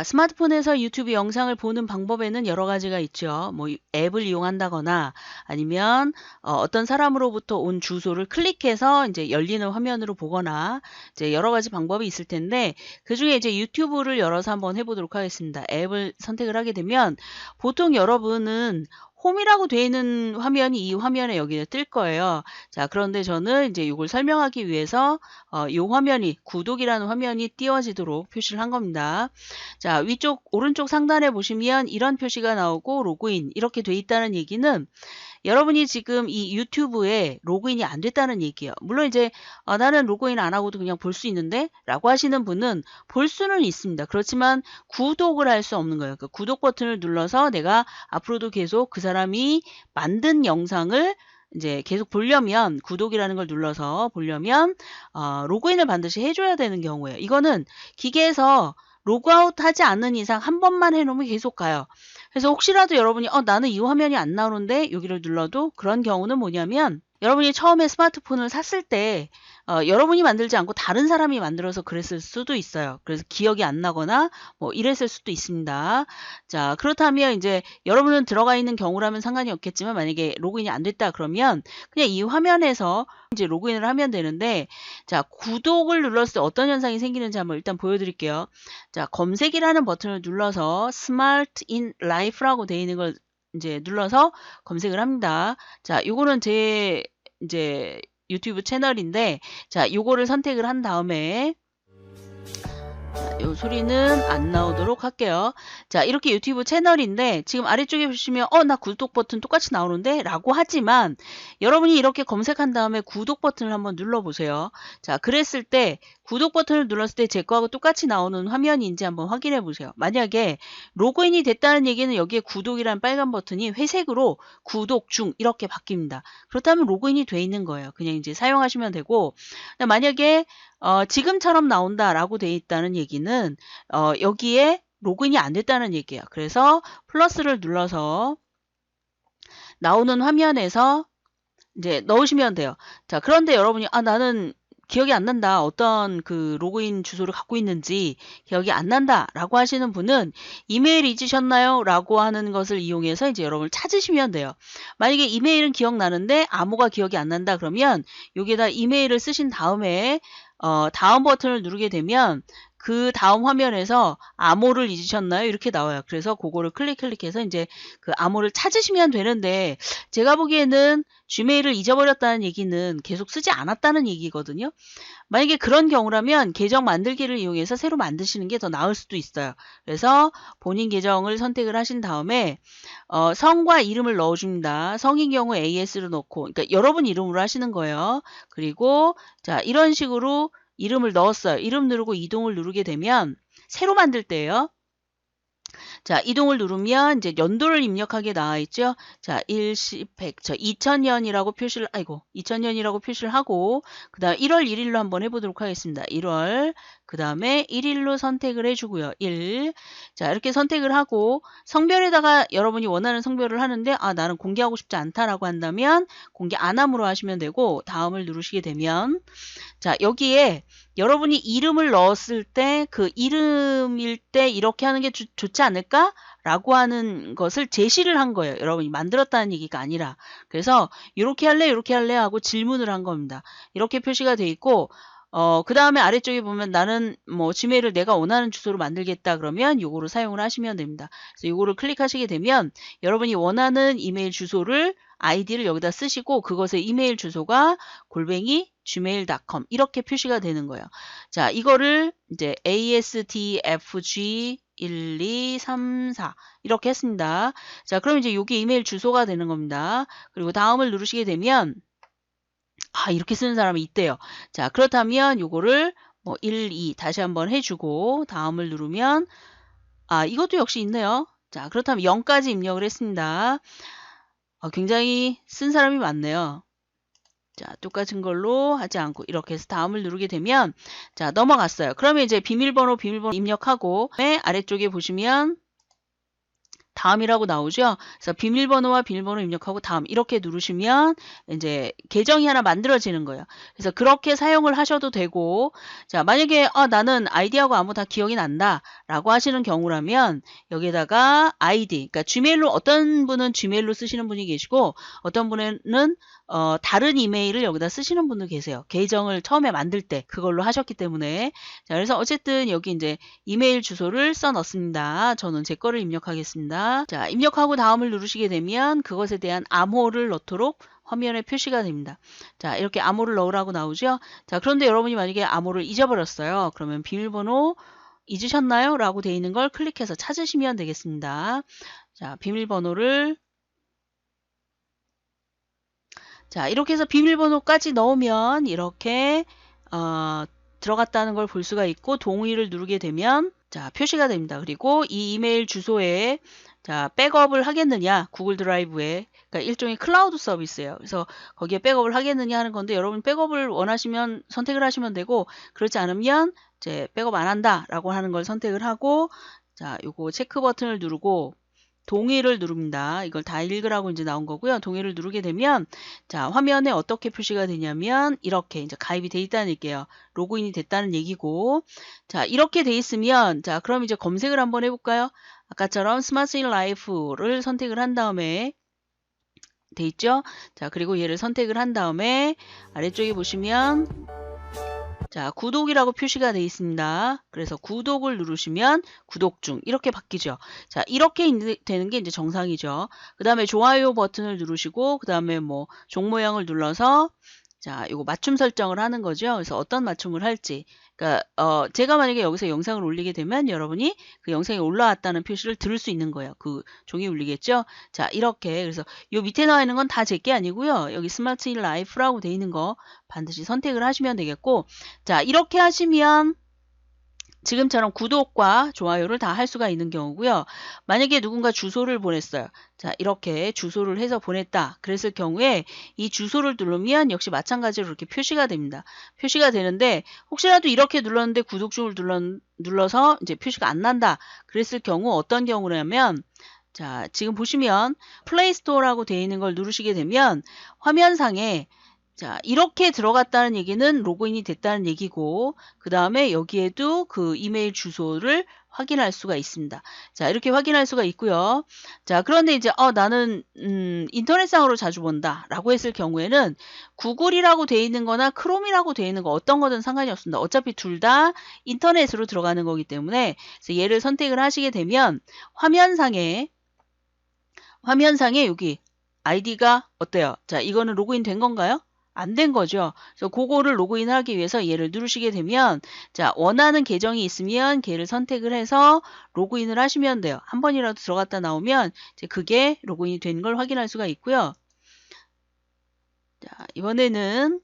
자, 스마트폰에서 유튜브 영상을 보는 방법에는 여러 가지가 있죠. 뭐 앱을 이용한다거나 아니면 어떤 사람으로부터 온 주소를 클릭해서 이제 열리는 화면으로 보거나 이제 여러 가지 방법이 있을 텐데 그중에 이제 유튜브를 열어서 한번 해보도록 하겠습니다. 앱을 선택을 하게 되면 보통 여러분은 홈이라고 되어 있는 화면이 이 화면에 여기에 뜰 거예요. 자, 그런데 저는 이제 이걸 설명하기 위해서 이 화면이 구독이라는 화면이 띄워지도록 표시를 한 겁니다. 자, 위쪽 오른쪽 상단에 보시면 이런 표시가 나오고 로그인 이렇게 돼 있다는 얘기는 여러분이 지금 이 유튜브에 로그인이 안 됐다는 얘기예요. 물론 이제 나는 로그인 안 하고도 그냥 볼 수 있는데 라고 하시는 분은 볼 수는 있습니다. 그렇지만 구독을 할 수 없는 거예요. 그 구독 버튼을 눌러서 내가 앞으로도 계속 그 사람이 만든 영상을 이제 계속 보려면 구독이라는 걸 눌러서 보려면 로그인을 반드시 해줘야 되는 경우예요. 이거는 기계에서 로그아웃 하지 않는 이상 한 번만 해놓으면 계속 가요. 그래서 혹시라도 여러분이 나는 이 화면이 안 나오는데 여기를 눌러도 그런 경우는 뭐냐면 여러분이 처음에 스마트폰을 샀을 때 여러분이 만들지 않고 다른 사람이 만들어서 그랬을 수도 있어요. 그래서 기억이 안 나거나 뭐 이랬을 수도 있습니다. 자, 그렇다면 이제 여러분은 들어가 있는 경우라면 상관이 없겠지만 만약에 로그인이 안 됐다 그러면 그냥 이 화면에서 이제 로그인을 하면 되는데 자, 구독을 눌렀을 때 어떤 현상이 생기는지 한번 일단 보여드릴게요. 자, 검색이라는 버튼을 눌러서 Smart in Life라고 되어 있는 걸 이제 눌러서 검색을 합니다. 자, 요거는 제 이제 유튜브 채널인데 자, 요거를 선택을 한 다음에 요 소리는 안 나오도록 할게요. 자, 이렇게 유튜브 채널인데 지금 아래쪽에 보시면 나 구독 버튼 똑같이 나오는데 라고 하지만 여러분이 이렇게 검색한 다음에 구독 버튼을 한번 눌러보세요. 자, 그랬을 때 구독 버튼을 눌렀을 때 제 거하고 똑같이 나오는 화면인지 한번 확인해 보세요. 만약에 로그인이 됐다는 얘기는 여기에 구독이라는 빨간 버튼이 회색으로 구독 중 이렇게 바뀝니다. 그렇다면 로그인이 돼 있는 거예요. 그냥 이제 사용하시면 되고 만약에 지금처럼 나온다라고 돼 있다는 얘기는 여기에 로그인이 안 됐다는 얘기예요. 그래서 플러스를 눌러서 나오는 화면에서 이제 넣으시면 돼요. 자, 그런데 여러분이 나는 기억이 안 난다. 어떤 그 로그인 주소를 갖고 있는지 기억이 안 난다 라고 하시는 분은 이메일 잊으셨나요? 라고 하는 것을 이용해서 이제 여러분을 찾으시면 돼요. 만약에 이메일은 기억나는데 암호가 기억이 안 난다 그러면 여기에다 이메일을 쓰신 다음에 다음 버튼을 누르게 되면 그 다음 화면에서 암호를 잊으셨나요? 이렇게 나와요. 그래서 그거를 클릭해서 이제 그 암호를 찾으시면 되는데 제가 보기에는 지메일을 잊어버렸다는 얘기는 계속 쓰지 않았다는 얘기거든요. 만약에 그런 경우라면 계정 만들기를 이용해서 새로 만드시는 게 더 나을 수도 있어요. 그래서 본인 계정을 선택을 하신 다음에 성과 이름을 넣어줍니다. 성인 경우 AS를 넣고 그러니까 여러분 이름으로 하시는 거예요. 그리고 자, 이런 식으로 이름을 넣었어요. 이름 누르고 이동을 누르게 되면 새로 만들 때예요. 자, 이동을 누르면 이제 연도를 입력하게 나와 있죠. 자, 일시, 백, 2000년이라고 표시를, 2000년이라고 표시를 하고, 그 다음 1월 1일로 한번 해보도록 하겠습니다. 1월, 그 다음에 1일로 선택을 해주고요. 1. 자, 이렇게 선택을 하고, 성별에다가 여러분이 원하는 성별을 하는데, 나는 공개하고 싶지 않다라고 한다면, 공개 안 함으로 하시면 되고, 다음을 누르시게 되면, 자, 여기에 여러분이 이름을 넣었을 때 그 이름일 때 이렇게 하는 게 좋지 않을까? 라고 하는 것을 제시를 한 거예요. 여러분이 만들었다는 얘기가 아니라. 그래서 이렇게 할래 하고 질문을 한 겁니다. 이렇게 표시가 돼 있고 그 다음에 아래쪽에 보면 나는 뭐 지메일을 내가 원하는 주소로 만들겠다 그러면 요거를 사용을 하시면 됩니다. 그래서 요거를 클릭하시게 되면 여러분이 원하는 이메일 주소를 아이디를 여기다 쓰시고 그것의 이메일 주소가 @gmail.com 이렇게 표시가 되는 거예요. 자, 이거를 이제 ASTFG 1, 2, 3, 4 이렇게 했습니다. 자, 그럼 이제 요게 이메일 주소가 되는 겁니다. 그리고 다음을 누르시게 되면 이렇게 쓰는 사람이 있대요. 자, 그렇다면 요거를 뭐 1, 2 다시 한번 해주고 다음을 누르면 이것도 역시 있네요. 자, 그렇다면 0까지 입력을 했습니다. 굉장히 쓴 사람이 많네요. 자, 똑같은 걸로 하지 않고 이렇게 해서 다음을 누르게 되면 자, 넘어갔어요. 그러면 이제 비밀번호 입력하고 아래쪽에 보시면 다음이라고 나오죠. 그래서 비밀번호와 비밀번호 입력하고 다음 이렇게 누르시면 이제 계정이 하나 만들어지는 거예요. 그래서 그렇게 사용을 하셔도 되고, 자, 만약에 나는 아이디하고 암호 다 기억이 난다 라고 하시는 경우라면 여기에다가 아이디, 그러니까 지메일로, 어떤 분은 지메일로 쓰시는 분이 계시고 어떤 분은 다른 이메일을 여기다 쓰시는 분도 계세요. 계정을 처음에 만들 때 그걸로 하셨기 때문에. 자, 그래서 어쨌든 여기 이제 이메일 주소를 써 넣습니다. 저는 제 거를 입력하겠습니다. 자, 입력하고 다음을 누르시게 되면 그것에 대한 암호를 넣도록 화면에 표시가 됩니다. 자, 이렇게 암호를 넣으라고 나오죠. 자, 그런데 여러분이 만약에 암호를 잊어버렸어요. 그러면 비밀번호 잊으셨나요? 라고 되어 있는 걸 클릭해서 찾으시면 되겠습니다. 자, 비밀번호를, 자, 이렇게 해서 비밀번호까지 넣으면 이렇게 들어갔다는 걸 볼 수가 있고, 동의를 누르게 되면 자, 표시가 됩니다. 그리고 이 이메일 주소에 자, 백업을 하겠느냐, 구글 드라이브에, 그러니까 일종의 클라우드 서비스예요. 그래서 거기에 백업을 하겠느냐 하는 건데, 여러분 백업을 원하시면 선택을 하시면 되고, 그렇지 않으면 이제 백업 안 한다라고 하는 걸 선택을 하고, 자, 요거 체크 버튼을 누르고 동의를 누릅니다. 이걸 다 읽으라고 이제 나온 거고요. 동의를 누르게 되면 자, 화면에 어떻게 표시가 되냐면 이렇게 이제 가입이 돼 있다는 얘기예요. 로그인이 됐다는 얘기고, 자, 이렇게 돼 있으면 자, 그럼 이제 검색을 한번 해볼까요? 아까처럼 스마트 인 라이프를 선택을 한 다음에 돼 있죠? 자, 그리고 얘를 선택을 한 다음에 아래쪽에 보시면 자, 구독이라고 표시가 되어 있습니다. 그래서 구독을 누르시면 구독 중 이렇게 바뀌죠. 자, 이렇게 되는 게 이제 정상이죠. 그 다음에 좋아요 버튼을 누르시고 그 다음에 뭐 종 모양을 눌러서 자, 이거 맞춤 설정을 하는 거죠. 그래서 어떤 맞춤을 할지. 그러니까 제가 만약에 여기서 영상을 올리게 되면 여러분이 그 영상이 올라왔다는 표시를 들을 수 있는 거예요. 그 종이 울리겠죠. 자, 이렇게 그래서 요 밑에 나와 있는 건 다 제 게 아니고요. 여기 스마트 인 라이프라고 돼 있는 거 반드시 선택을 하시면 되겠고, 자, 이렇게 하시면 지금처럼 구독과 좋아요를 다 할 수가 있는 경우고요. 만약에 누군가 주소를 보냈어요. 자, 이렇게 주소를 해서 보냈다. 그랬을 경우에 이 주소를 누르면 역시 마찬가지로 이렇게 표시가 됩니다. 표시가 되는데 혹시라도 이렇게 눌렀는데 구독 중을 눌러서 이제 표시가 안 난다. 그랬을 경우 어떤 경우냐면 자, 지금 보시면 플레이스토어라고 되어 있는 걸 누르시게 되면 화면상에 자, 이렇게 들어갔다는 얘기는 로그인이 됐다는 얘기고, 그 다음에 여기에도 그 이메일 주소를 확인할 수가 있습니다. 자, 이렇게 확인할 수가 있고요. 자, 그런데 이제 나는 인터넷상으로 자주 본다 라고 했을 경우에는 구글이라고 되어 있는 거나 크롬이라고 되어 있는 거 어떤 거든 상관이 없습니다. 어차피 둘 다 인터넷으로 들어가는 거기 때문에 그래서 얘를 선택을 하시게 되면 화면상에 여기 아이디가 어때요? 자, 이거는 로그인 된 건가요? 안 된 거죠. 그래서 그거를 로그인하기 위해서 얘를 누르시게 되면 자, 원하는 계정이 있으면 걔를 선택을 해서 로그인을 하시면 돼요. 한 번이라도 들어갔다 나오면 이제 그게 로그인이 된 걸 확인할 수가 있고요. 자, 이번에는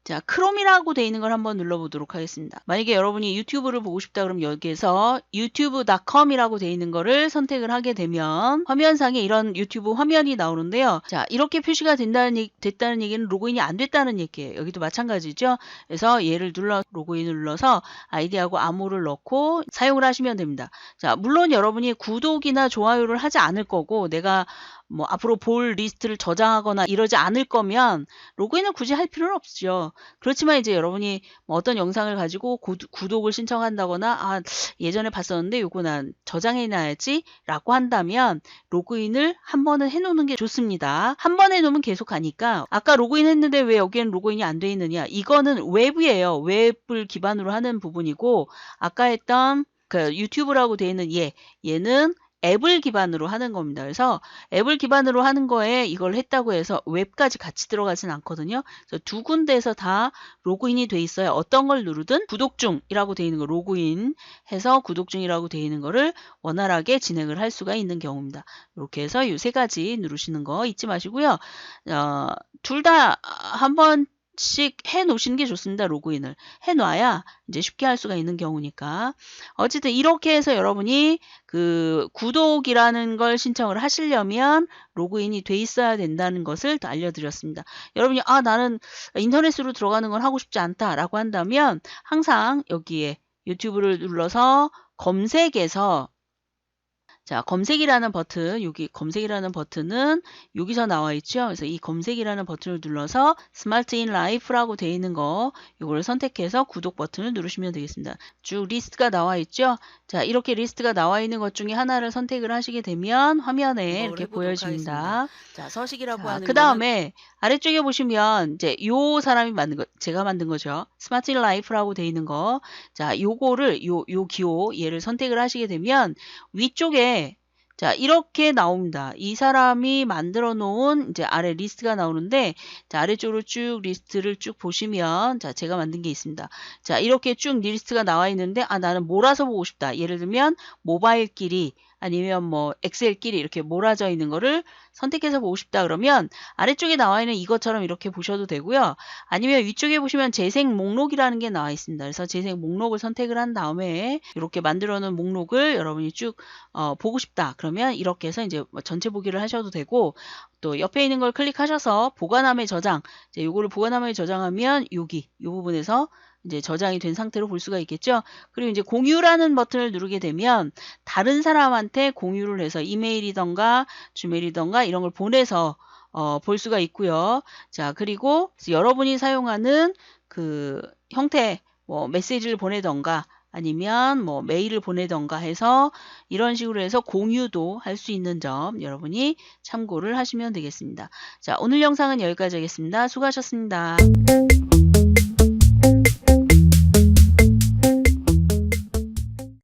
자, 크롬이라고 되어 있는 걸 한번 눌러보도록 하겠습니다. 만약에 여러분이 유튜브를 보고 싶다 그러면 여기에서 youtube.com이라고 되어 있는 거를 선택을 하게 되면 화면상에 이런 유튜브 화면이 나오는데요. 자, 이렇게 표시가 됐다는 얘기는 로그인이 안 됐다는 얘기예요. 여기도 마찬가지죠. 그래서 얘를 로그인을 눌러서 아이디하고 암호를 넣고 사용을 하시면 됩니다. 자, 물론 여러분이 구독이나 좋아요를 하지 않을 거고 내가 뭐 앞으로 볼 리스트를 저장하거나 이러지 않을 거면 로그인을 굳이 할 필요는 없죠. 그렇지만 이제 여러분이 뭐 어떤 영상을 가지고 구독을 신청한다거나 예전에 봤었는데 요거 난 저장해놔야지 라고 한다면 로그인을 한 번은 해놓는 게 좋습니다. 한 번 해놓으면 계속 가니까 아까 로그인 했는데 왜 여기에는 로그인이 안 돼 있느냐, 이거는 웹이에요. 웹을 기반으로 하는 부분이고 아까 했던 그 유튜브라고 되어 있는 얘는 앱을 기반으로 하는 겁니다. 그래서 앱을 기반으로 하는 거에 이걸 했다고 해서 웹까지 같이 들어가진 않거든요. 그래서 두 군데에서 다 로그인이 돼 있어야 어떤 걸 누르든 구독 중이라고 되어 있는 거 로그인 해서 구독 중이라고 되어 있는 거를 원활하게 진행을 할 수가 있는 경우입니다. 이렇게 해서 이 세 가지 누르시는 거 잊지 마시고요. 둘 다 한번 해 놓으시는 게 좋습니다. 로그인을 해 놔야 이제 쉽게 할 수가 있는 경우니까. 어쨌든 이렇게 해서 여러분이 그 구독이라는 걸 신청을 하시려면 로그인이 돼 있어야 된다는 것을 알려드렸습니다. 여러분이 나는 인터넷으로 들어가는 건 하고 싶지 않다라고 한다면 항상 여기에 유튜브를 눌러서 검색에서 자, 검색이라는 버튼, 여기 검색이라는 버튼은 여기서 나와 있죠. 그래서 이 검색이라는 버튼을 눌러서 스마트 인 라이프라고 되어 있는 거, 이거를 선택해서 구독 버튼을 누르시면 되겠습니다. 쭉 리스트가 나와 있죠. 자, 이렇게 리스트가 나와 있는 것 중에 하나를 선택을 하시게 되면 화면에 이렇게 보여집니다. 자, 서식이라고 하는 그 다음에 아래쪽에 보시면 이제 요 사람이 만든 거, 제가 만든 거죠. 스마트 인 라이프라고 되어 있는 거. 자, 요거를 요 기호 얘를 선택을 하시게 되면 위쪽에 자, 이렇게 나옵니다. 이 사람이 만들어 놓은 이제 아래 리스트가 나오는데, 자, 아래쪽으로 쭉 리스트를 쭉 보시면, 자, 제가 만든 게 있습니다. 자, 이렇게 쭉 리스트가 나와 있는데, 아, 나는 몰아서 보고 싶다. 예를 들면, 모바일끼리, 아니면 뭐, 엑셀끼리 이렇게 몰아져 있는 거를 선택해서 보고 싶다. 그러면, 아래쪽에 나와 있는 이것처럼 이렇게 보셔도 되고요. 아니면 위쪽에 보시면 재생 목록이라는 게 나와 있습니다. 그래서 재생 목록을 선택을 한 다음에, 이렇게 만들어 놓은 목록을 여러분이 쭉, 보고 싶다. 그러면 이렇게 해서 이제 전체 보기를 하셔도 되고, 또 옆에 있는 걸 클릭하셔서 보관함에 저장, 이제 요거를 보관함에 저장하면 여기, 이 부분에서 이제 저장이 된 상태로 볼 수가 있겠죠. 그리고 이제 공유라는 버튼을 누르게 되면 다른 사람한테 공유를 해서 이메일이던가 주메일이던가 이런 걸 보내서 볼 수가 있고요. 자, 그리고 여러분이 사용하는 그 형태, 뭐 메시지를 보내던가 아니면 뭐 메일을 보내던가 해서 이런 식으로 해서 공유도 할 수 있는 점 여러분이 참고를 하시면 되겠습니다. 자, 오늘 영상은 여기까지 하겠습니다. 수고하셨습니다.